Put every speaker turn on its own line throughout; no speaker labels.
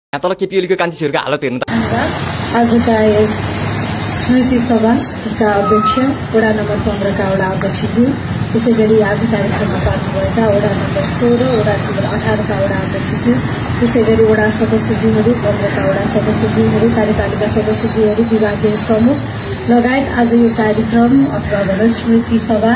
यहाँ तल केपीओलीको कान्छीहरूको हालत हेर्नु त
आजका यस स्मृति सभाका अध्यक्ष वडा नम्बर 15 का वडा अध्यक्षज्यू, त्यसै गरी आज कार्यक्रममा पाल्नुभएका वडा नम्बर 16, वडा नम्बर 18 का वडा अध्यक्षज्यू, त्यसै गरी वडा सदस्यज्यूहरू, 15 का वडा सदस्यज्यूहरू, कार्यपालिका सदस्यज्यूहरू, विभागीय प्रमुख लगायत आज यो कार्यक्रम अथवा भनौँ स्मृति सभा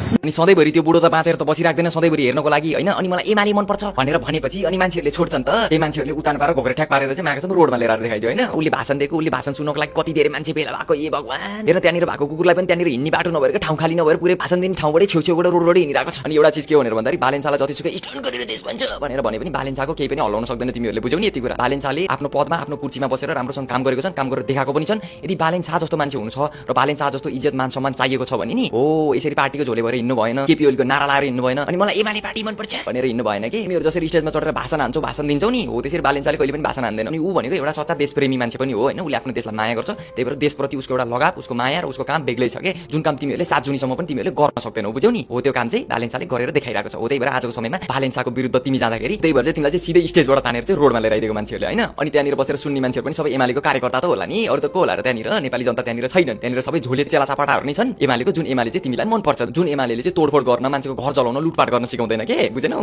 अनि सधैँभरि त्यो बुढो त बाँचेर त बसिराख्दैन सधैँभरि हेर्नको लागि हैन। अनि मलाई एमाले मनपर्छ भनेर भनेपछि अनि मान्छेहरूले छोड्छन् त। त्यही मान्छेहरूले उतान पारेर घोकेर ठ्याक पारेर चाहिँ मागेसम्म रोडमा लिएर देखाइदियो हैन। उसले भाषण दिएको, उसले भाषण सुन्नको लागि कति धेरै मान्छे भेला भएको, ए भगवान। हेर त्यहाँनिर भएको कुकुरलाई पनि त्यहाँनिर हिँड्ने बाटो नभएर ठाउँ खाली नभएर पुरै भाषण दिने ठाउँबाटै छेउछेउबाट रोडबाटै हिँडिरहेको छ। अनि एउटा चिज के हो भनेर भन्दाखेरि बालेन्सालाई जतिसुकै स्टन गरेर देश भन्छ भनेर भने पनि बालेन्साको केही पनि हल्लाउन सक्दैन। तिमीहरूले बुझ्यौ नि यति कुरा। बालेन्साले आफ्नो पदमा आफ्नो कुर्सीमा बसेर राम्रोसँग काम गरेको छन्, काम गरेर देखाएको पनि छन्। यदि बालेन्सा जस्तो मान्छे हुनु छ र बालेन्सा जस्तो इज्जत मान सम्मान चाहिएको छ भने नि हो यसरी पार्टीको झोले भएर हिँड्नु भएन, केपीओलीको नारा लाएर हिँड्नु भएन, अनि मलाई एमाले पार्टी मनपर्छ भनेर हिँड्नु भएन कि। तिमीहरू जसरी स्टेजमा चढेर भाषण हान्छौ, भाषण दिन्छौ नि, हो त्यसरी बालेन्साले कहिले पनि भाषण हान्दैन। अनि ऊ भनेको एउटा सच्चा देशप्रेमी मान्छे पनि हो हैन। उसले आफ्नो देशलाई माया गर्छ, त्यही भएर देशप्रति उसको एउटा लगाव, उसको माया र उसको काम बेग्लै छ के, जुन काम तिमीहरूले 7 जुनीसम्म पनि तिमीहरूले गर्न सक्दैनौ, बुझ्यौ नि। हो त्यो काम चाहिँ बालेन्साले गरेर देखाइरहेको छ। हो त्यही भएर आजको समयमा बालेन्साको विरुद्ध तिमी जाँदाखेरि त्यही भएर चाहिँ तिमीलाई चाहिँ सिधै स्टेजबाट तानेर चाहिँ रोडमा लिएर आइदिएको मान्छेहरूले हैन। अनि त्यहाँनिर बसेर सुन्ने मान्छेहरू पनि सबै एमालेको कार्यकर्ता त होला नि, अरु त को होला र त्यहाँनिर नेपाली जनता त्यहाँनिर छैनन्। त्यहाँनिर सबै झोले चेला चापाटाहरू नै छन् एमालेको, जुन एमाले चाहिँ तिमीलाई मन पर्छ, जुन एमालेले चाहिँ तोडफोड गर्न, मान्छेको घर जलाउन, लुटपाट गर्न सिकाउँदैन के, बुझेनौ।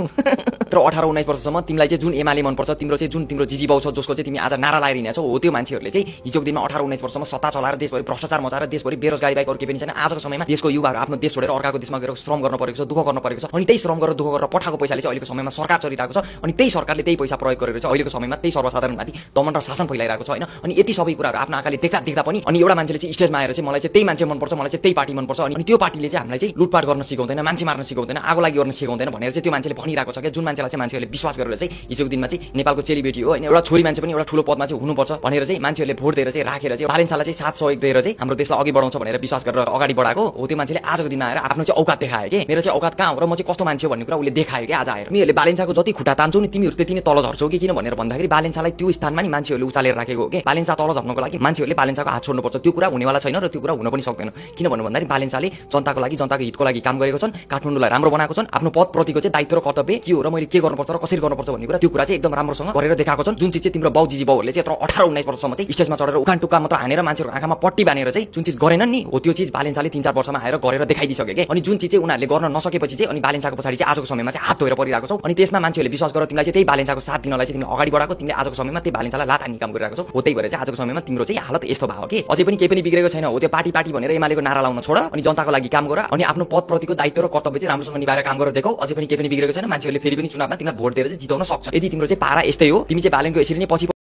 तर 18-19 वर्षसम्म तिमीलाई चाहिँ जुन एमाले मनपर्छ, तिम्रो चाहिँ जुन तिम्रो जिजिबाउ छ, जसको चाहिँ तिमी आज नारा लाएर हिँडेछौ, हो त्यो मान्छेहरूले चाहिँ हिजोको दिनमा 18-19 वर्षसम्म सत्ता चलाएर देशभरि भ्रष्टाचार मचाएर देशभरि बेरोजगारी बाहेक अरु केही पनि छैन। आजको समयमा देशको युवाहरू आफ्नो देश छोडेर अर्काको देशमा गएर श्रम गर्न परेको छ, दुःख गर्न परेको छ। अनि त्यही श्रम गरेर दुःख गरेर पठाएको पैसाले चाहिँ अहिलेको समयमा सरकार चलिरहेको छ। अनि त्यही सरकारले त्यही पैसा प्रयोग गरेर चाहिँ अहिलेको समयमा त्यही सर्वसाधारणमाथि दमन र शासन फैलाइरहेको छ हैन। अनि यति सबै कुराहरू आफ्नो आँखाले देख्दा पनि अनि एउटा मान्छेले चाहिँ स्टेजमा आएर चाहिँ मलाई चाहिँ त्यही मान्छे मनपर्छ, मलाई चाहिँ त्यही पार्टी मनपर्छ, अनि त्यो पार्टीले चाहिँ हामीलाई चाहिँ लुटपाट गर्न सिकाउँदैन, मान्छे मार्न सिकाउँदैन, आगो लागि गर्न सिकाउँदैन भनेर चाहिँ त्यो मान्छेले भनिरहेको छ के। जुन मान्छेलाई चाहिँ मान्छेहरूले विश्वास गरेर चाहिँ हिजोको दिनमा चाहिँ नेपालको चेलीबेटी हो हैन, एउटा छोरी मान्छे पनि एउटा ठुलो पदमा चाहिँ हुनुपर्छ भनेर चाहिँ मान्छेहरूले भोट दिएर चाहिँ राखेर चाहिँ बालेन्सालाई चाहिँ साथ सहयोग दिएर चाहिँ हाम्रो देशलाई अघि बढाउँछ भनेर विश्वास गरेर अगाडि बढाएको हो त्यो मान्छेले आजको दिनमा आएर आफ्नो चाहिँ औकात देखायो के। मेरो चाहिँ औकात कहाँ हो र म चाहिँ कस्तो मान्छे हो भन्ने कुरा उसले देखायो के आज आएर। तिमीहरूले बालेन्साको जति खुट्टा तान्छौ नि तिमीहरू त्यति नै तल झर्छौ कि, किन भनेर भन्दाखेरि बालेन्सालाई त्यो स्थानमा नि मान्छेहरूले उचालेर राखेको हो के। बालेन्सा तल झर्नको लागि मान्छेहरूले बालेन्साको हात छोड्नुपर्छ, त्यो कुरा हुनेवाला छैन र त्यो कुरा हुन पनि सक्दैन। किन भन्दाखेरि बालेन्साले जनताको लागि, जनताको हितको लागि काम गरेको छन्, काठमाडौँलाई राम्रो बनाएको छन्, आफ्नो पद प्रतिको चाहिँ दायित्व र कर्तव्य के हो र मैले के गर्नुपर्छ र कसरी गर्नुपर्छ भन्ने कुरा, त्यो कुरा चाहिँ एकदम राम्रोसँग गरेर देखाएको छन्। जुन चिज चाहिँ तिम्रो बाउ जिजिबाउहरूले चाहिँ 18-19 वर्षसम्म चाहिँ स्टेजमा चढेर उखान टुक्का मात्र हानेर मान्छेहरूको आँखामा पट्टी बानेर चाहिँ जुन चिज गरेनन् नि, हो त्यो चिज बालेन्साले 3-4 वर्षमा आएर गरेर देखाइदिसके के। अनि जुन चिज चाहिँ उनीहरूले गर्न नसकेपछि चाहिँ अनि बालेन्साको पछाडि चाहिँ आजको समयमा चाहिँ हात धोएर परिरहेको छौ। अनि त्यसमा मान्छेहरूले विश्वास गरेर तिमीलाई चाहिँ त्यही बालेन्साको साथ दिनलाई चाहिँ तिमीले अगाडि बढाएको, तिमीले आजको समयमा त्यही बालेन्सालाई लात हान्ने काम गरिरहेको छौ। हो त्यही भएर चाहिँ आजको समयमा तिम्रो चाहिँ हालत यस्तो भयो के। अझै पनि केही पनि बिग्रेको छैन। हो त्यो पार्टी भनेर एमालेको नारा लाउन छोड, अनि जनताको लागि काम गर, अनि आफ्नो पद प्रतिको दायित्व र कर्तव्य चाहिँ राम्रोसँग निभाएर काम गरेर देखाऊ। अझै पनि केही पनि बिग्रेको छैन। मान्छेहरूले फेरि पनि चुनावमा तिमीलाई भोट दिएर चाहिँ जिताउन सक्छ। यदि तिम्रो चाहिँ पारा यस्तै हो, तिमी चाहिँ बालेनको यसरी नै पछि